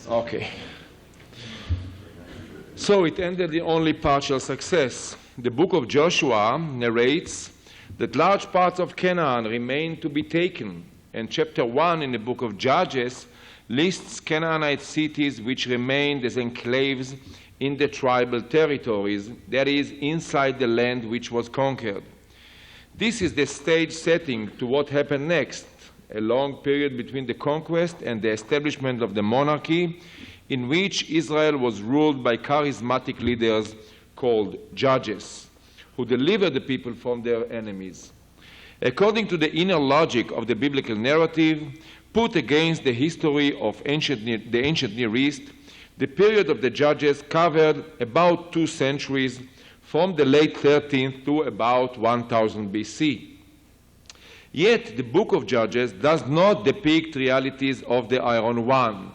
Okay. So it ended in only partial success. The book of Joshua narrates that large parts of Canaan remain to be taken, and chapter 1 in the book of Judges lists Canaanite cities which remained as enclaves in the tribal territories, that is, inside the land which was conquered. This is the stage setting to what happened next, a long period between the conquest and the establishment of the monarchy, in which Israel was ruled by charismatic leaders called judges, who delivered the people from their enemies. According to the inner logic of the biblical narrative, put against the history of the ancient Near East, the period of the judges covered about 2 centuries, from the late 13th to about 1000 BC. Yet the book of Judges does not depict realities of the Iron One.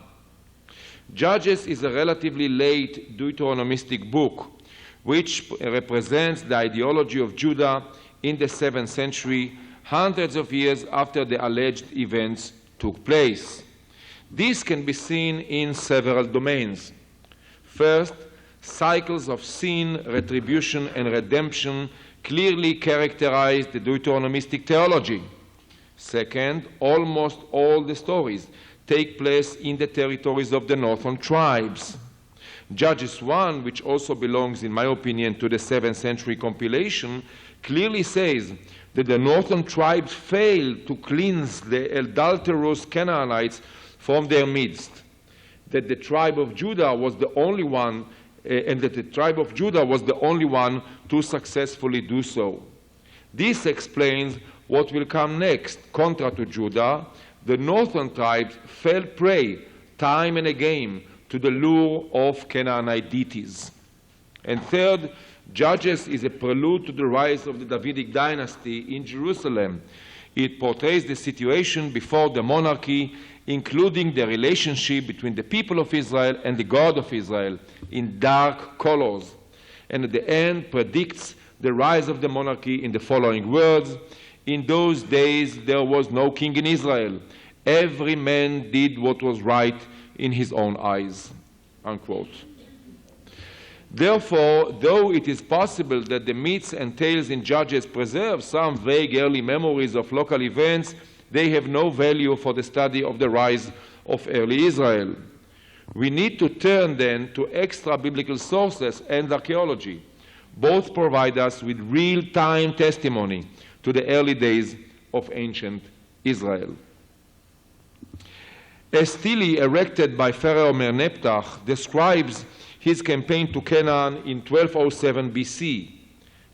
Judges is a relatively late Deuteronomistic book, which represents the ideology of Judah in the 7th century, hundreds of years after the alleged events took place. This can be seen in several domains. First, cycles of sin, retribution, and redemption clearly characterize the Deuteronomistic theology. Second, almost all the stories take place in the territories of the northern tribes. Judges 1, which also belongs, in my opinion, to the 7th century compilation, clearly says that the northern tribes failed to cleanse the adulterous Canaanites from their midst, that the tribe of Judah was the only one to successfully do so. This explains what will come next. Contra to Judah, the northern tribes fell prey time and again to the lure of Canaanite deities. And third, Judges is a prelude to the rise of the Davidic dynasty in Jerusalem. It portrays the situation before the monarchy, including the relationship between the people of Israel and the God of Israel, in dark colors. And at the end predicts the rise of the monarchy in the following words: "In those days there was no king in Israel. Every man did what was right in his own eyes." Unquote. Therefore, though it is possible that the myths and tales in Judges preserve some vague early memories of local events, they have no value for the study of the rise of early Israel. We need to turn then to extra-biblical sources and archaeology. Both provide us with real-time testimony to the early days of ancient Israel. A stele erected by Pharaoh Merneptah describes his campaign to Canaan in 1207 BC.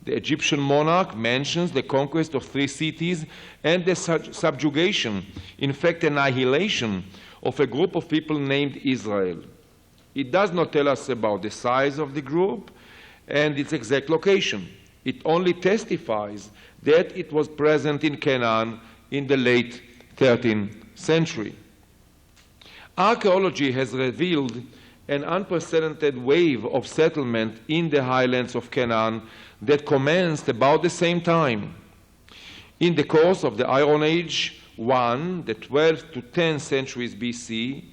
The Egyptian monarch mentions the conquest of 3 cities and the subjugation, in fact annihilation, of a group of people named Israel. It does not tell us about the size of the group and its exact location. It only testifies that it was present in Canaan in the late 13th century. Archaeology has revealed an unprecedented wave of settlement in the highlands of Canaan that commenced about the same time. In the course of the Iron Age I, the 12th to 10th centuries BC,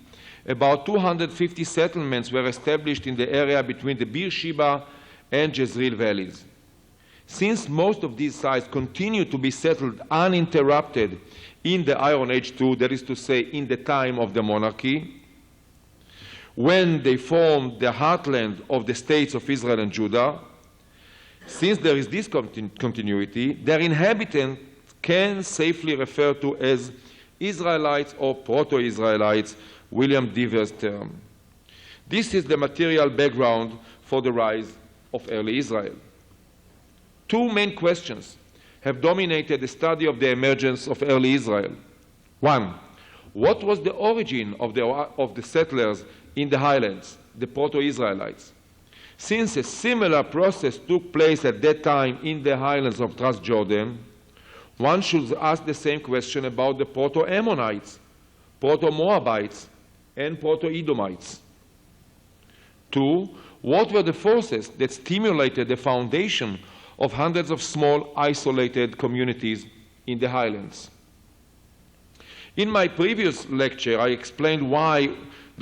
about 250 settlements were established in the area between the Beersheba and Jezreel valleys. Since most of these sites continue to be settled uninterrupted in the Iron Age II, that is to say, in the time of the monarchy, when they formed the heartland of the states of Israel and Judah, since there is this continuity, their inhabitants can safely refer to as Israelites or Proto-Israelites, William Dever's term. This is the material background for the rise of early Israel. 2 main questions have dominated the study of the emergence of early Israel. 1, what was the origin of the settlers in the highlands, the Proto-Israelites? Since a similar process took place at that time in the highlands of Transjordan, one should ask the same question about the Proto-Ammonites, Proto-Moabites, and Proto-Edomites. 2, what were the forces that stimulated the foundation of hundreds of small, isolated communities in the highlands? In my previous lecture, I explained why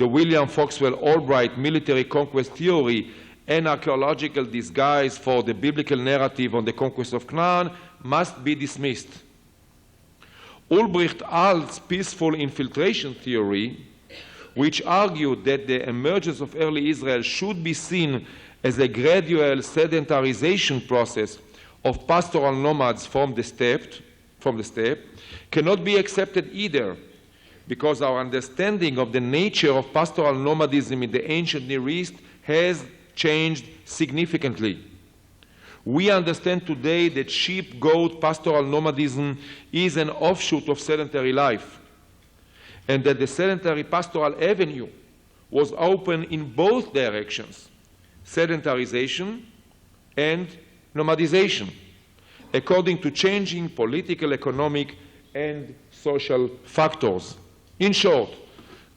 the William Foxwell Albright military conquest theory, an archaeological disguise for the biblical narrative on the conquest of Canaan, must be dismissed. Ulbricht Alt's peaceful infiltration theory, which argued that the emergence of early Israel should be seen as a gradual sedentarization process of pastoral nomads from the steppe, cannot be accepted either, because our understanding of the nature of pastoral nomadism in the ancient Near East has changed significantly. We understand today that sheep-goat pastoral nomadism is an offshoot of sedentary life, and that the sedentary pastoral avenue was open in both directions, sedentarization and nomadization, according to changing political, economic, and social factors. In short,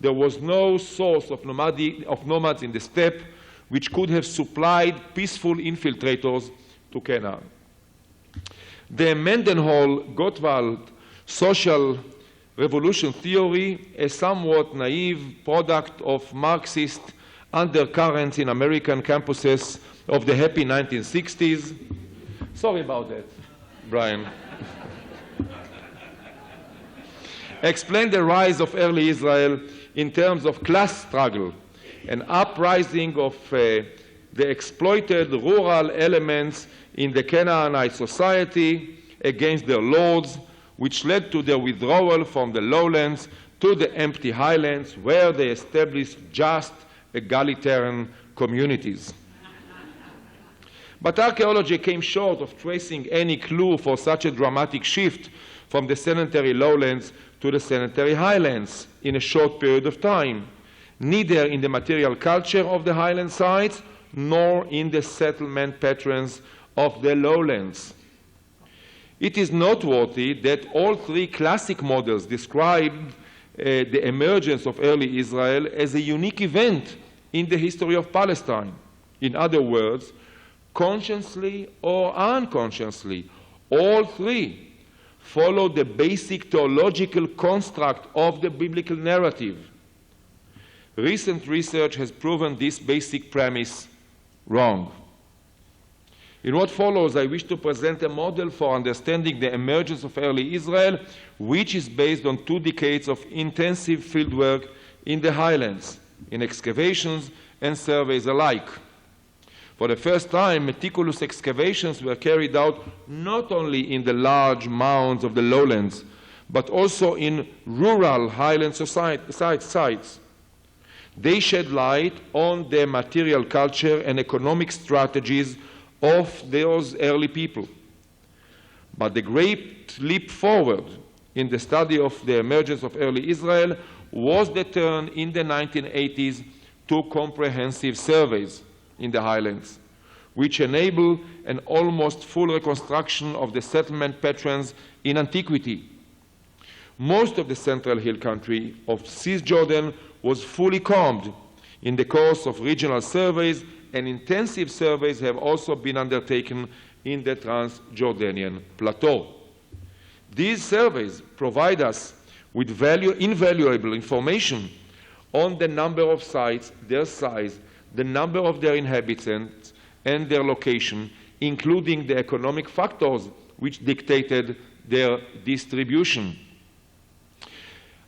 there was no source of nomads in the steppe which could have supplied peaceful infiltrators to Canaan. The Mendenhall-Gottwald social revolution theory, a somewhat naive product of Marxist undercurrents in American campuses of the happy 1960s. Sorry about that, Brian. Explained the rise of early Israel in terms of class struggle, an uprising of the exploited rural elements in the Canaanite society against their lords, which led to their withdrawal from the lowlands to the empty highlands, where they established just egalitarian communities. But archaeology came short of tracing any clue for such a dramatic shift from the sedentary lowlands to the sedentary highlands in a short period of time, neither in the material culture of the highland sites nor in the settlement patterns of the lowlands. It is noteworthy that all three classic models describe the emergence of early Israel as a unique event in the history of Palestine. In other words, consciously or unconsciously, all three follow the basic theological construct of the biblical narrative. Recent research has proven this basic premise wrong. In what follows, I wish to present a model for understanding the emergence of early Israel, which is based on 2 decades of intensive fieldwork in the highlands, in excavations and surveys alike. For the first time, meticulous excavations were carried out not only in the large mounds of the lowlands, but also in rural highland sites. They shed light on the material culture and economic strategies of those early people. But the great leap forward in the study of the emergence of early Israel was the turn in the 1980s to comprehensive surveys in the highlands, which enable an almost full reconstruction of the settlement patterns in antiquity. Most of the central hill country of Cisjordan was fully combed in the course of regional surveys, and intensive surveys have also been undertaken in the Transjordanian plateau. These surveys provide us with invaluable information on the number of sites, their size, the number of their inhabitants, and their location, including the economic factors which dictated their distribution.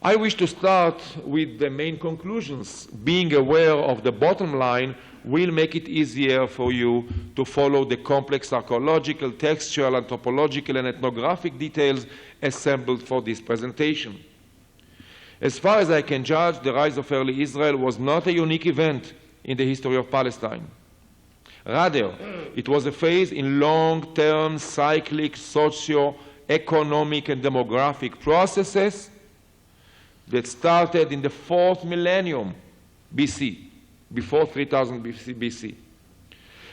I wish to start with the main conclusions. Being aware of the bottom line will make it easier for you to follow the complex archaeological, textual, anthropological, and ethnographic details assembled for this presentation. As far as I can judge, the rise of early Israel was not a unique event in the history of Palestine. Rather, it was a phase in long-term cyclic socio-economic and demographic processes that started in the 4th millennium BC, before 3000 BC.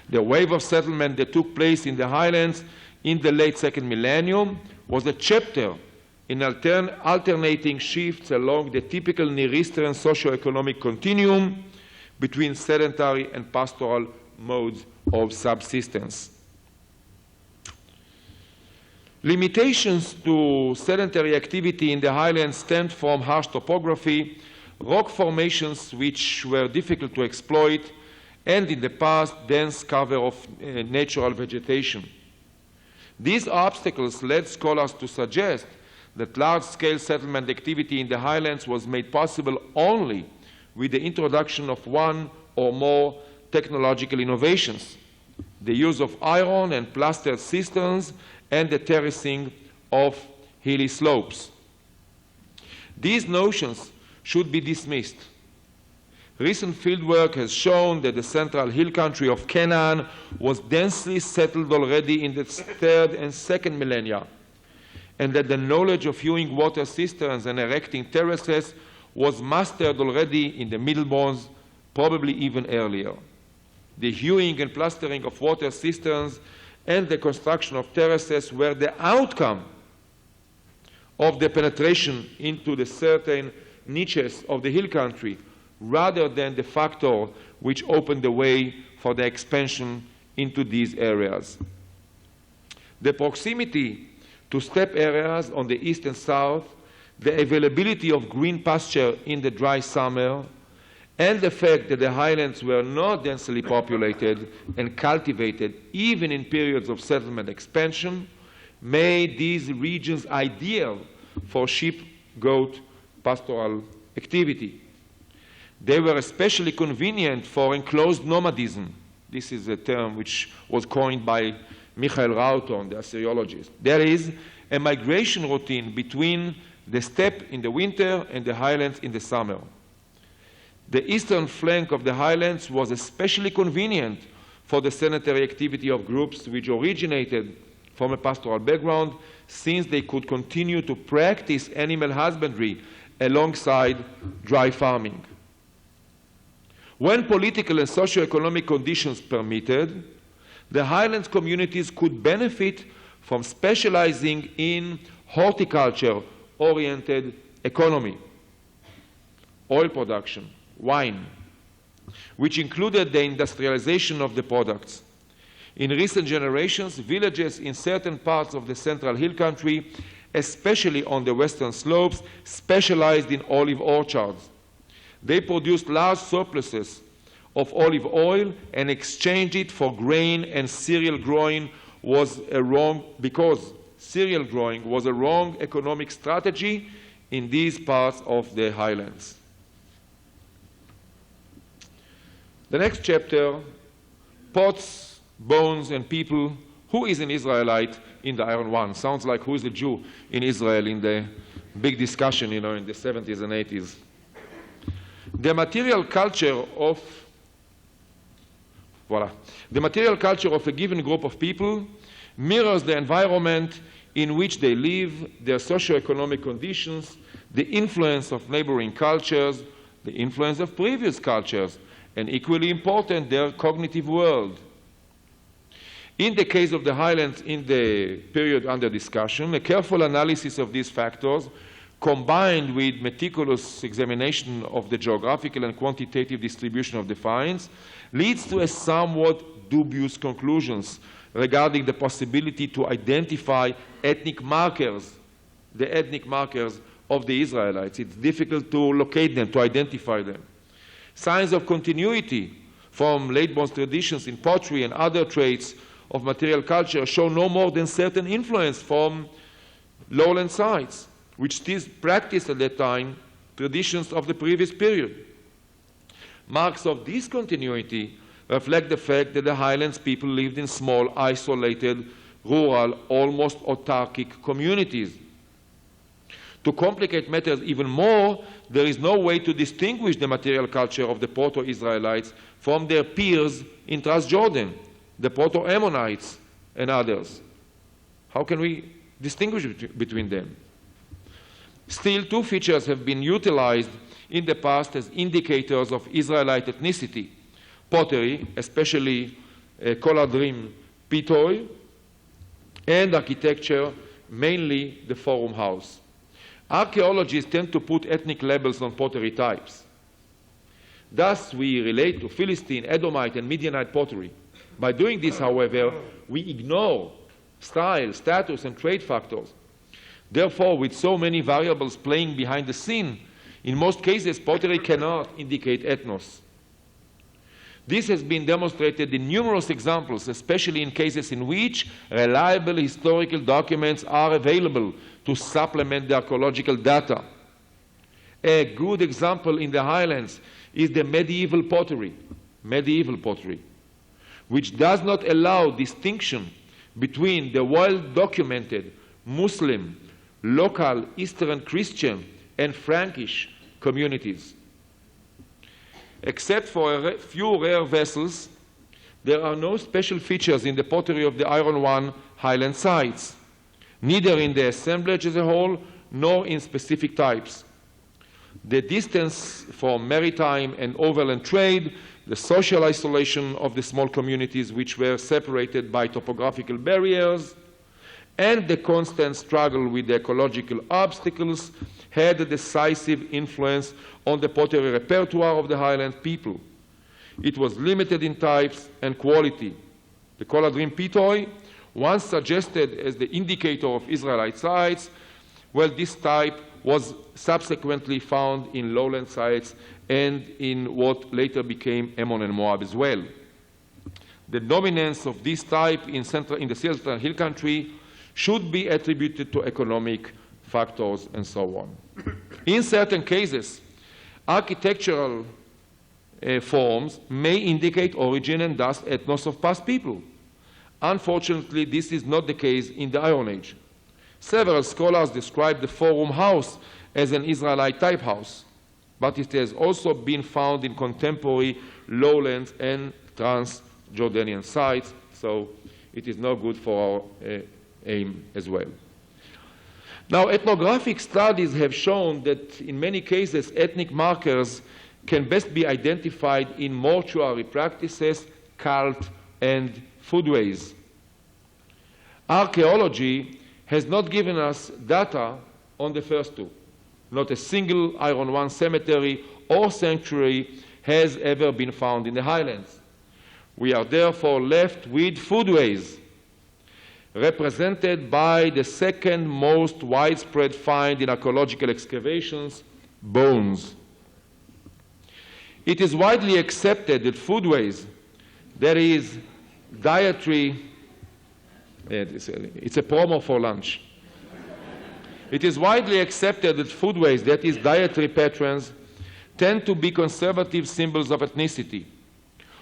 The wave of settlement that took place in the highlands in the late 2nd millennium was a chapter in alternating shifts along the typical Near Eastern socio-economic continuum between sedentary and pastoral modes of subsistence. Limitations to sedentary activity in the highlands stemmed from harsh topography, rock formations which were difficult to exploit, and in the past, dense cover of natural vegetation. These obstacles led scholars to suggest that large-scale settlement activity in the highlands was made possible only with the introduction of one or more technological innovations, the use of iron and plastered cisterns, and the terracing of hilly slopes. These notions should be dismissed. Recent fieldwork has shown that the central hill country of Canaan was densely settled already in the 3rd and 2nd millennia, and that the knowledge of hewing water cisterns and erecting terraces was mastered already in the Middle Bronze, probably even earlier. The hewing and plastering of water cisterns and the construction of terraces were the outcome of the penetration into the certain niches of the hill country, rather than the factor which opened the way for the expansion into these areas. The proximity to steppe areas on the east and south, the availability of green pasture in the dry summer, and the fact that the highlands were not densely populated and cultivated even in periods of settlement expansion made these regions ideal for sheep-goat pastoral activity. They were especially convenient for enclosed nomadism. This is a term which was coined by Michael Rauton, the Assyriologist. There is a migration routine between the steppe in the winter and the highlands in the summer. The eastern flank of the highlands was especially convenient for the sedentary activity of groups which originated from a pastoral background, since they could continue to practice animal husbandry alongside dry farming. When political and socio-economic conditions permitted, the highlands communities could benefit from specializing in horticulture-oriented economy, oil production, wine, which included the industrialization of the products. In recent generations, villages in certain parts of the central hill country, especially on the western slopes, specialized in olive orchards. They produced large surpluses of olive oil and exchanged it for grain, and cereal growing was because cereal growing was a wrong economic strategy in these parts of the highlands. The next chapter, pots, bones, and people. Who is an Israelite in the Iron One? Sounds like who is a Jew in Israel in the big discussion, in the 70s and 80s. The material culture of a given group of people mirrors the environment in which they live, their socio-economic conditions, the influence of neighboring cultures, the influence of previous cultures, and equally important, their cognitive world. In the case of the highlands in the period under discussion, a careful analysis of these factors, combined with meticulous examination of the geographical and quantitative distribution of the finds, leads to a somewhat dubious conclusions regarding the possibility to identify ethnic markers, the ethnic markers of the Israelites. It's difficult to locate them, to identify them. Signs of continuity from late Bronze traditions in pottery and other traits of material culture show no more than certain influence from lowland sites, which still practiced at that time traditions of the previous period. Marks of discontinuity reflect the fact that the highlands people lived in small, isolated, rural, almost autarkic communities. To complicate matters even more, there is no way to distinguish the material culture of the Proto-Israelites from their peers in Transjordan, the Proto-Ammonites and others. How can we distinguish between them? Still, two features have been utilized in the past as indicators of Israelite ethnicity: pottery, especially Koladrim Pitoy, and architecture, mainly the Forum House. Archaeologists tend to put ethnic labels on pottery types. Thus, we relate to Philistine, Edomite, and Midianite pottery. By doing this, however, we ignore style, status, and trade factors. Therefore, with so many variables playing behind the scene, In most cases, pottery cannot indicate ethnos. This has been demonstrated in numerous examples, especially in cases in which reliable historical documents are available to supplement the archaeological data. A good example in the Highlands is the medieval pottery, which does not allow distinction between the well-documented Muslim, local Eastern Christian, and Frankish communities. Except for a few rare vessels, there are no special features in the pottery of the Iron One Highland sites, neither in the assemblage as a whole, nor in specific types. The distance from maritime and overland trade, the social isolation of the small communities which were separated by topographical barriers, and the constant struggle with the ecological obstacles had a decisive influence on the pottery repertoire of the Highland people. It was limited in types and quality. The Coladrim Pitoi, once suggested as the indicator of Israelite sites, well, this type was subsequently found in lowland sites and in what later became Ammon and Moab as well. The dominance of this type in the Central Hill Country should be attributed to economic factors and so on. In certain cases, architectural forms may indicate origin and thus ethnos of past people. Unfortunately, this is not the case in the Iron Age. Several scholars describe the four-room house as an Israelite type house, but it has also been found in contemporary lowlands and Transjordanian sites, so it is no good for our aim as well. Now, ethnographic studies have shown that in many cases ethnic markers can best be identified in mortuary practices, cult, and foodways. Archaeology has not given us data on the first two. Not a single Iron One cemetery or sanctuary has ever been found in the Highlands. We are therefore left with foodways, represented by the second most widespread find in archaeological excavations, bones. It is widely accepted that foodways, that is dietary, it's a promo for lunch. It is widely accepted that foodways, that is dietary patterns, tend to be conservative symbols of ethnicity.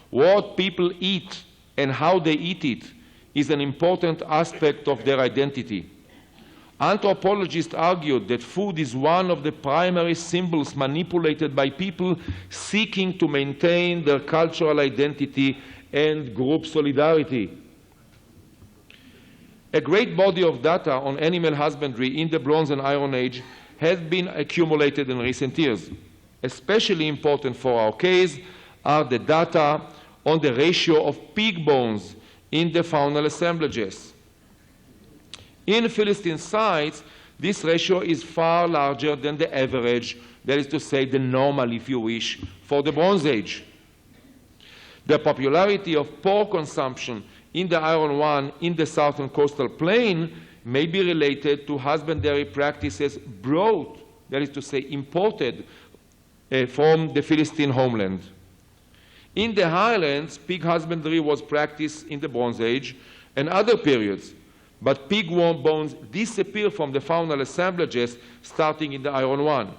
What people eat and how they eat it is an important aspect of their identity. Anthropologists argued that food is one of the primary symbols manipulated by people seeking to maintain their cultural identity and group solidarity. A great body of data on animal husbandry in the Bronze and Iron Age has been accumulated in recent years. Especially important for our case are the data on the ratio of pig bones in the faunal assemblages. In Philistine sites, this ratio is far larger than the average, that is to say, the normal, if you wish, for the Bronze Age. The popularity of pork consumption in the Iron One in the southern coastal plain may be related to husbandry practices brought, that is to say, imported from the Philistine homeland. In the Highlands, pig husbandry was practiced in the Bronze Age and other periods, but pig bones disappear from the faunal assemblages starting in the Iron One.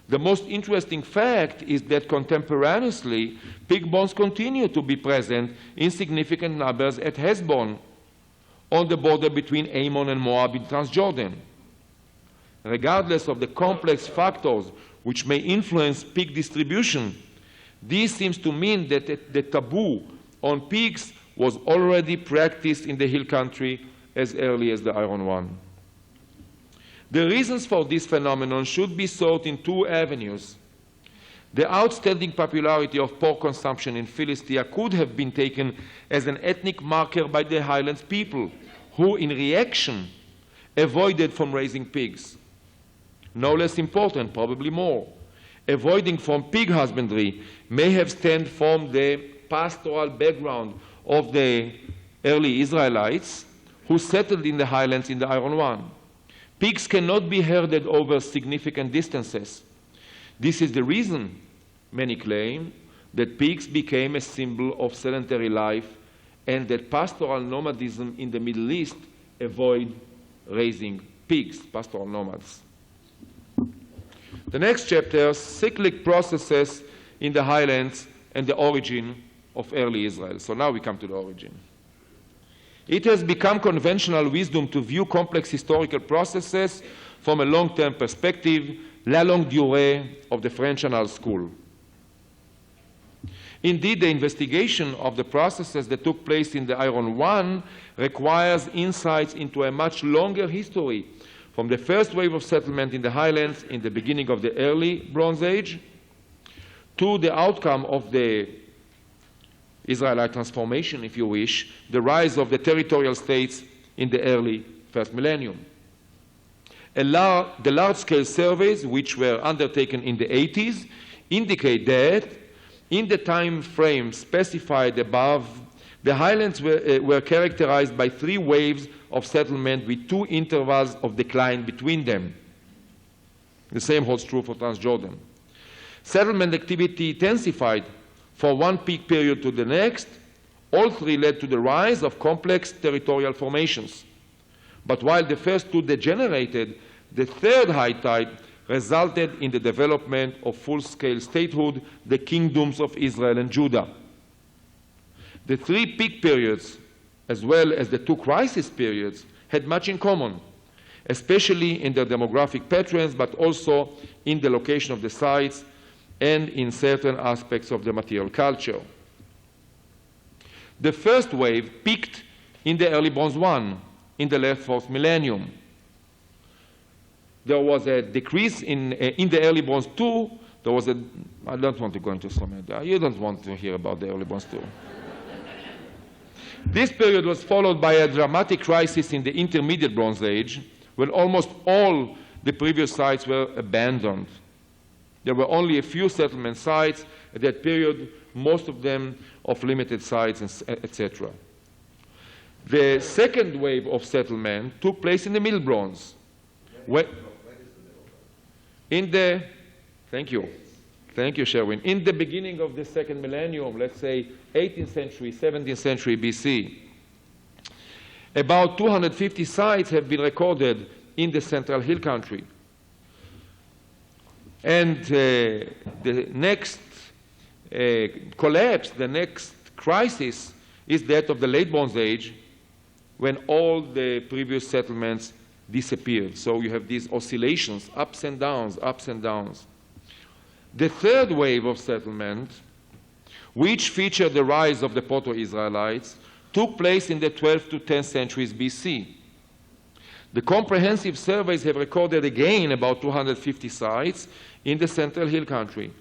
The most interesting fact is that contemporaneously, pig bones continue to be present in significant numbers at Hesbon, on the border between Ammon and Moab in Transjordan. Regardless of the complex factors which may influence pig distribution, this seems to mean that the taboo on pigs was already practiced in the hill country as early as the Iron One. The reasons for this phenomenon should be sought in two avenues. The outstanding popularity of pork consumption in Philistia could have been taken as an ethnic marker by the Highlands people, who in reaction avoided from raising pigs. No less important, probably more, avoiding from pig husbandry may have stemmed from the pastoral background of the early Israelites who settled in the Highlands in the Iron One. Pigs cannot be herded over significant distances. This is the reason, many claim, that pigs became a symbol of sedentary life and that pastoral nomadism in the Middle East avoid raising pigs, pastoral nomads. The next chapter, cyclic processes in the Highlands and the origin of early Israel. So now we come to the origin. It has become conventional wisdom to view complex historical processes from a long-term perspective, la longue durée of the French Annals School. Indeed, the investigation of the processes that took place in the Iron One requires insights into a much longer history, from the first wave of settlement in the Highlands in the beginning of the early Bronze Age to the outcome of the Israelite transformation, if you wish, the rise of the territorial states in the early first millennium. The large-scale surveys, which were undertaken in the 80s, indicate that in the time frame specified above, the Highlands were characterized by 3 waves of settlement with 2 intervals of decline between them. The same holds true for Transjordan. Settlement activity intensified from one peak period to the next. All 3 led to the rise of complex territorial formations. But while the first 2 degenerated, the third high tide resulted in the development of full-scale statehood, the kingdoms of Israel and Judah. The 3 peak periods, as well as the 2 crisis periods, had much in common, especially in their demographic patterns, but also in the location of the sites and in certain aspects of the material culture. The first wave peaked in the early Bronze One, in the late 4th millennium. There was a decrease in the early Bronze Two. There was I don't want to go into so many. You don't want to hear about the early Bronze Two. This period was followed by a dramatic crisis in the intermediate Bronze Age, when almost all the previous sites were abandoned. There were only a few settlement sites at that period, most of them of limited size, etc. The second wave of settlement took place in the Middle Bronze. Thank you, Sherwin. In the beginning of the second millennium, let's say 18th century, 17th century BC, about 250 sites have been recorded in the Central Hill Country. And the next collapse, the next crisis, is that of the late Bronze Age, when all the previous settlements disappeared. So you have these oscillations, ups and downs, ups and downs. The third wave of settlement, which featured the rise of the Proto-Israelites, took place in the 12th to 10th centuries BC. The comprehensive surveys have recorded again about 250 sites in the Central Hill Country.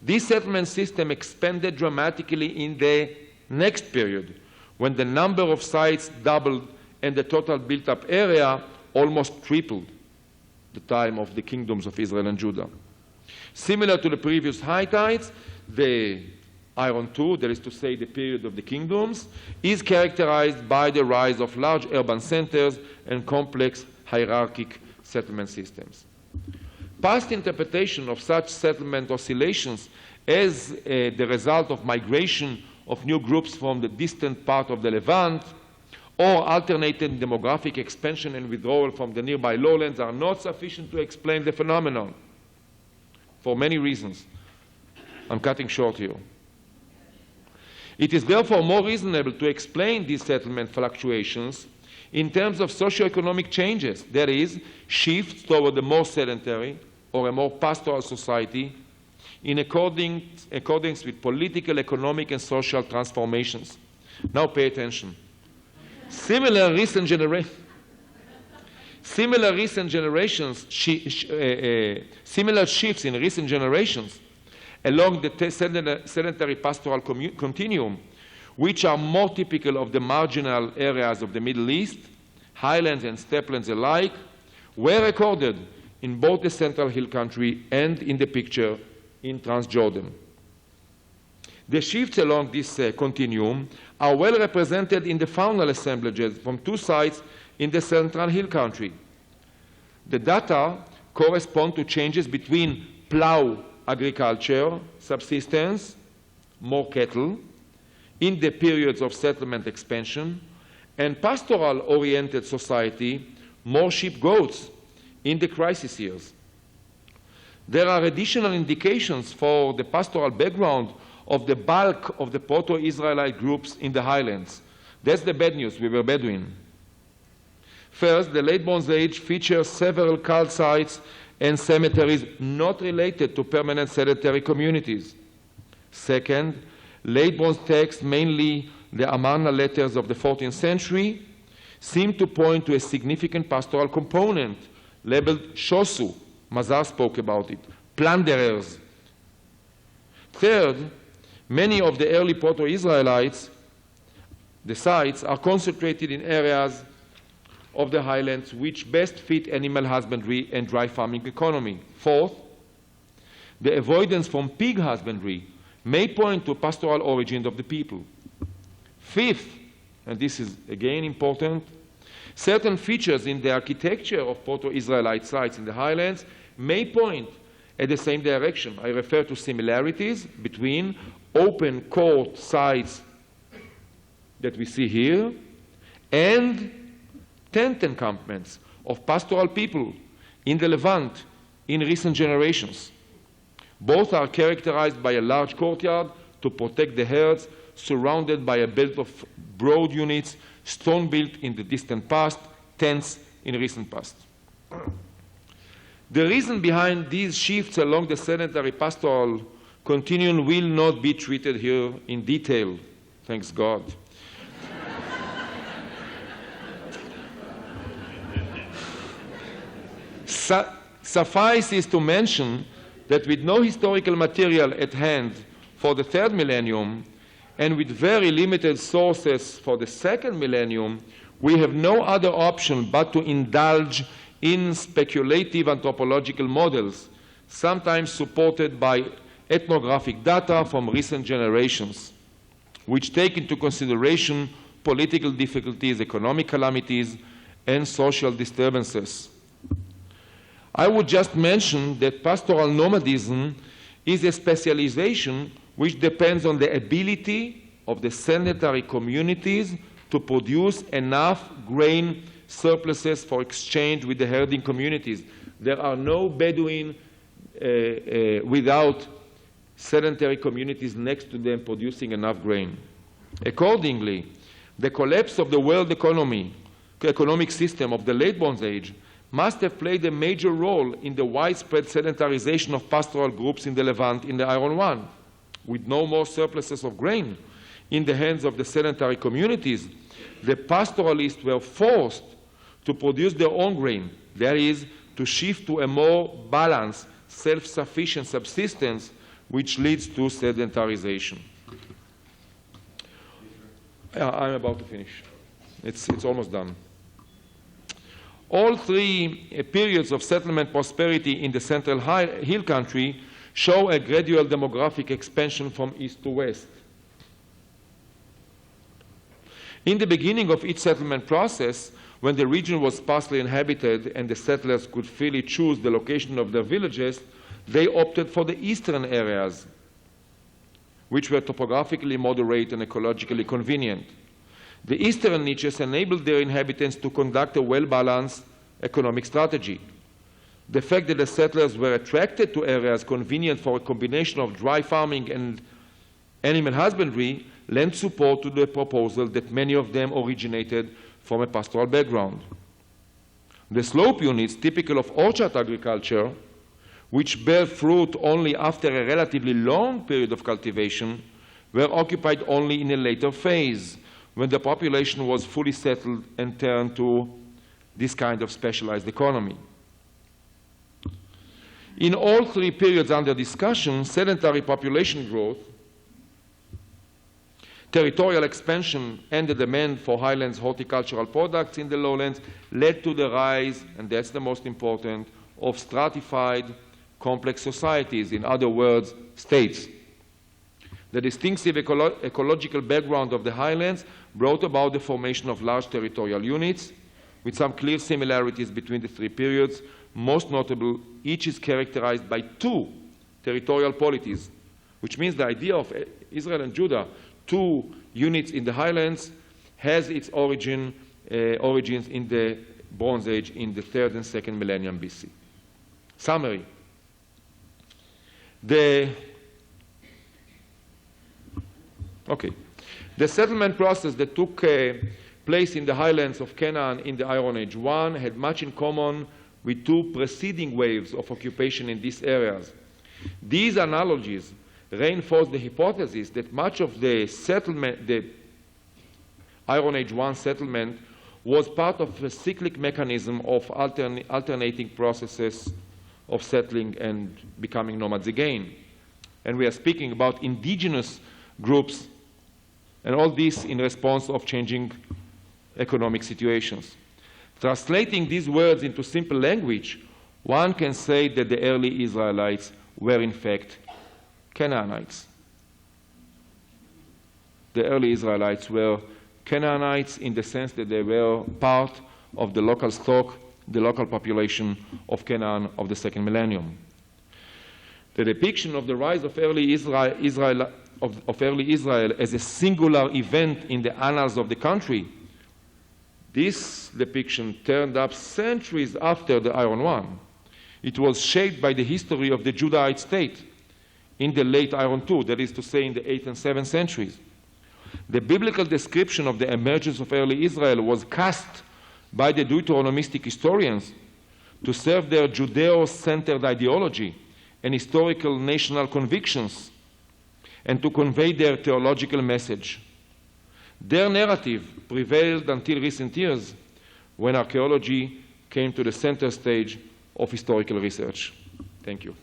This settlement system expanded dramatically in the next period, when the number of sites doubled and the total built-up area almost tripled, the time of the kingdoms of Israel and Judah. Similar to the previous high tides, the Iron II, that is to say the period of the kingdoms, is characterized by the rise of large urban centers and complex hierarchic settlement systems. Past interpretation of such settlement oscillations as the result of migration of new groups from the distant part of the Levant or alternating demographic expansion and withdrawal from the nearby lowlands are not sufficient to explain the phenomenon for many reasons. I'm cutting short here. It is therefore more reasonable to explain these settlement fluctuations in terms of socioeconomic changes, that is, shifts toward a more sedentary or a more pastoral society in accordance with political, economic, and social transformations. Now pay attention. Similar recent generations, similar shifts in recent generations along the sedentary pastoral continuum, which are more typical of the marginal areas of the Middle East, highlands and steppelands alike, were recorded in both the Central Hill Country and in the picture in Transjordan. The shifts along this continuum are well represented in the faunal assemblages from 2 sites in the Central Hill Country. The data correspond to changes between plow agriculture, subsistence, more cattle, in the periods of settlement expansion, and pastoral-oriented society, more sheep goats in the crisis years. There are additional indications for the pastoral background of the bulk of the proto-Israelite groups in the Highlands. That's the bad news, we were Bedouin. First, the Late Bronze Age features several cult sites and cemeteries not related to permanent sedentary communities. Second, Late Bronze texts, mainly the Amarna letters of the 14th century, seem to point to a significant pastoral component labeled Shosu. Mazar spoke about it. Plunderers. Third, many of the early Proto-Israelites, the sites, are concentrated in areas of the Highlands which best fit animal husbandry and dry farming economy. Fourth, the avoidance from pig husbandry may point to pastoral origins of the people. Fifth, and this is again important, certain features in the architecture of Proto-Israelite sites in the Highlands may point at the same direction. I refer to similarities between open court sites that we see here and tent encampments of pastoral people in the Levant in recent generations. Both are characterized by a large courtyard to protect the herds, surrounded by a belt of broad units, stone built in the distant past, tents in recent past. The reason behind these shifts along the sedentary pastoral continuum will not be treated here in detail, thanks God. Suffice is to mention that with no historical material at hand for the third millennium, and with very limited sources for the second millennium, we have no other option but to indulge in speculative anthropological models, sometimes supported by ethnographic data from recent generations, which take into consideration political difficulties, economic calamities, and social disturbances. I would just mention that pastoral nomadism is a specialization which depends on the ability of the sedentary communities to produce enough grain surpluses for exchange with the herding communities. There are no Bedouin without sedentary communities next to them producing enough grain. Accordingly, the collapse of the world economic system of the Late Bronze Age must have played a major role in the widespread sedentarization of pastoral groups in the Levant in the Iron One. With no more surpluses of grain in the hands of the sedentary communities, the pastoralists were forced to produce their own grain, that is, to shift to a more balanced, self-sufficient subsistence, which leads to sedentarization. I'm about to finish. It's almost done. All three periods of settlement prosperity in the Central Hill Country show a gradual demographic expansion from east to west. In the beginning of each settlement process, when the region was sparsely inhabited and the settlers could freely choose the location of their villages, they opted for the eastern areas, which were topographically moderate and ecologically convenient. The eastern niches enabled their inhabitants to conduct a well-balanced economic strategy. The fact that the settlers were attracted to areas convenient for a combination of dry farming and animal husbandry lent support to the proposal that many of them originated from a pastoral background. The slope units, typical of orchard agriculture, which bear fruit only after a relatively long period of cultivation, were occupied only in a later phase, when the population was fully settled and turned to this kind of specialized economy. In all three periods under discussion, sedentary population growth, territorial expansion, and the demand for highlands horticultural products in the lowlands led to the rise, and that's the most important, of stratified complex societies, in other words, states. The distinctive ecological background of the highlands brought about the formation of large territorial units, with some clear similarities between the three periods. Most notable, each is characterized by two territorial polities, which means the idea of Israel and Judah, two units in the Highlands, has its origins in the Bronze Age, in the 3rd and 2nd millennium BC. Summary. The settlement process that took place in the highlands of Canaan in the Iron Age 1 had much in common with two preceding waves of occupation in these areas. These analogies reinforce the hypothesis that much of the settlement, the Iron Age 1 settlement, was part of a cyclic mechanism of alternating processes of settling and becoming nomads again. And we are speaking about indigenous groups, and all this in response of changing economic situations. Translating these words into simple language, one can say that the early Israelites were in fact Canaanites. The early Israelites were Canaanites in the sense that they were part of the local stock, the local population of Canaan of the 2nd millennium. The depiction of the rise of early Israel as a singular event in the annals of the country, this depiction turned up centuries after the Iron One. It was shaped by the history of the Judahite state in the late Iron II, that is to say in the 8th and 7th centuries. The biblical description of the emergence of early Israel was cast by the Deuteronomistic historians to serve their Judeo-centered ideology and historical national convictions, and to convey their theological message. Their narrative prevailed until recent years, when archaeology came to the center stage of historical research. Thank you.